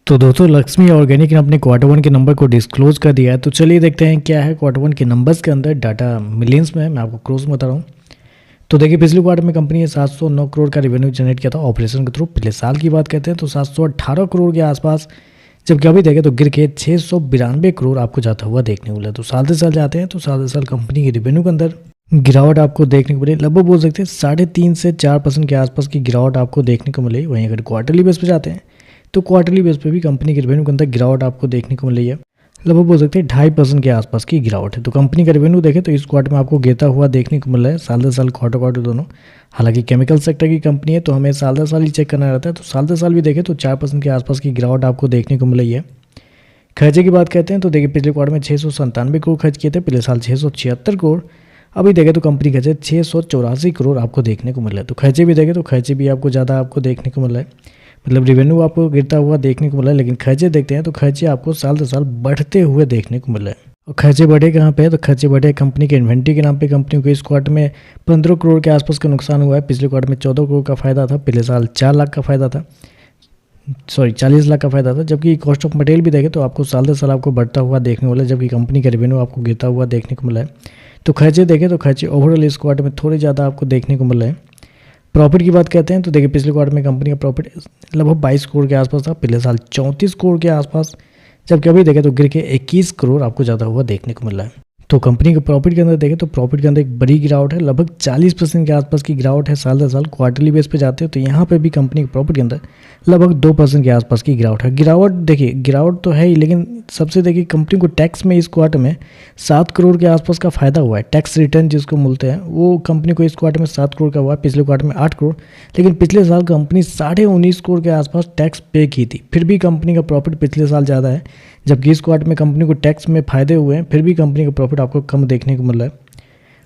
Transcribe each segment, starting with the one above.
तो दोस्तों लक्ष्मी ऑर्गेनिक ने अपने क्वार्टर वन के नंबर को डिस्क्लोज कर दिया है। तो चलिए देखते हैं क्या है क्वार्टर वन के नंबर्स के अंदर डाटा मिलियंस में। मैं आपको क्रोस में बता रहा हूँ। तो देखिए पिछले क्वार्टर में कंपनी ने 709 करोड़ का रेवेन्यू जनरेट किया था ऑपरेशन के थ्रू। पिछले साल की बात करते हैं तो 718 करोड़ के आसपास, जबकि अभी देखें तो गिर के 692 करोड़ आपको जाता हुआ देखने को मिला। तो साल से साल जाते हैं तो साल से साल कंपनी के रेवेन्यू के अंदर गिरावट आपको देखने को मिली। लगभग बोल सकते हैं 3.5 से 4% के आसपास की गिरावट आपको देखने को मिली। वहीं अगर क्वार्टरली बेस पे जाते हैं तो क्वार्टरली बेस पे भी कंपनी के रेवेन्यू के अंदर गिरावट आपको देखने को मिल रही है। लगभग बोल सकते हैं 2.5% के आसपास की गिरावट है। तो कंपनी का रेवेन्यू देखें तो इस क्वार्टर में आपको गिरता हुआ देखने को मिल रहा है, साल दर साल क्वार्टर दोनों। हालांकि केमिकल सेक्टर की कंपनी है तो हमें साल दर साल ही चेक करना रहता है। तो साल दर साल भी देखें तो 4% के आसपास की गिरावट आपको देखने को मिल रही है। खर्चे की बात करते हैं तो देखिए पिछले क्वार्टर में 697 करोड़ खर्च किए थे, पिछले साल 676 करोड़। अभी देखें तो कंपनी खर्चे 684 करोड़ आपको देखने को मिल रहा है। तो खर्चे भी देखें तो खर्चे भी आपको ज़्यादा आपको देखने को मिल रहा है, मतलब रेवेन्यू आपको गिरता हुआ देखने को मिला है। लेकिन खर्चे देखते हैं तो खर्चे आपको साल दर साल बढ़ते हुए देखने को मिल रहे हैं। और खर्चे बढ़े कहाँ पे है तो खर्चे बढ़े कंपनी के इन्वेंट्री के नाम पे। कंपनी को इस क्वार्टर में 15 करोड़ के आसपास का नुकसान हुआ है। पिछले क्वार्टर में 14 करोड़ का फायदा था, पिछले साल 4 लाख का फायदा था, 40 लाख का फायदा था। जबकि कॉस्ट ऑफ मटेरियल भी देखें तो आपको साल दर साल आपको बढ़ता हुआ देखने को मिला है, जबकि कंपनी का रेवेन्यू आपको गिरता हुआ देखने को मिला है। तो खर्चे देखें तो खर्चे ओवरऑल इस क्वार्टर में थोड़े ज़्यादा आपको देखने को मिल रहे हैं। प्रॉफिट की बात करते हैं तो देखिए पिछले क्वार्टर में कंपनी का प्रॉफिट लगभग 22 करोड़ के आसपास था, पिछले साल 34 करोड़ के आसपास, जबकि अभी देखें तो गिर के 21 करोड़ आपको ज़्यादा हुआ देखने को मिल रहा है। तो कंपनी के प्रॉफिट के अंदर देखें तो प्रॉफिट के अंदर एक बड़ी गिरावट है, लगभग 40% के आसपास की गिरावट है साल दर साल। क्वार्टरली बेस पे जाते हैं तो यहाँ पे भी कंपनी के प्रॉफिट के अंदर लगभग 2% के आसपास की गिरावट है। गिरावट देखिए गिरावट तो है ही, लेकिन सबसे देखिए कंपनी को टैक्स में इस क्वार्टर में 7 करोड़ के आसपास का फायदा हुआ है। टैक्स रिटर्न जिसको बोलते हैं वो कंपनी को इस क्वार्टर में 7 करोड़ का हुआ है, पिछले क्वार्टर में 8 करोड़। लेकिन पिछले साल कंपनी 19.5 करोड़ के आसपास टैक्स पे की थी, फिर भी कंपनी का प्रॉफिट पिछले साल ज़्यादा है। जबकि इस क्वार्टर में कंपनी को टैक्स में फ़ायदे हुए हैं, फिर भी कंपनी का प्रॉफिट आपको कम देखने को मिल रहा है।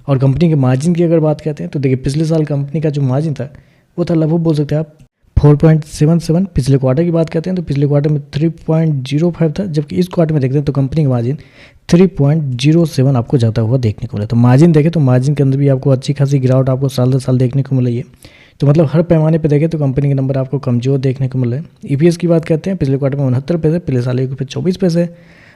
और कंपनी के मार्जिन की अगर बात करते हैं तो देखिए पिछले साल कंपनी का जो मार्जिन था वो था लगभग बोल सकते हैं आप 4.77। पिछले क्वार्टर की बात करते हैं तो पिछले क्वार्टर में 3.05 था, जबकि इस क्वार्टर में देखते हैं तो कंपनी का मार्जिन 3.07 आपको जाता हुआ देखने को मिला। तो मार्जिन देखें तो मार्जिन के अंदर भी आपको अच्छी खासी गिरावट आपको साल दर साल देखने को मिल रही है। तो मतलब हर पैमाने पे देखें तो कंपनी के नंबर आपको कमज़ोर देखने को मिल रहे हैं। ईपीएस की बात करते हैं पिछले क्वार्टर में 69 पैसे, पिछले साल 1 रुपये 24 पैसे,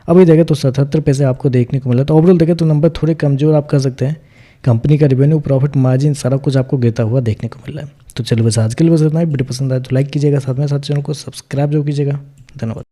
अभी देखें तो 77 पैसे आपको देखने को मिला। तो ओवरऑल देखें तो नंबर थोड़े कमज़ोर आप कर सकते हैं। कंपनी का रेवेन्यू, प्रॉफिट, मार्जिन सारा कुछ आपको गिरता हुआ देखने को मिल रहा है। तो चलिए बस आज के लिए बस इतना ही। वीडियो पसंद आए तो लाइक कीजिएगा, साथ में साथ चैनल को सब्सक्राइब जरूर कीजिएगा। धन्यवाद।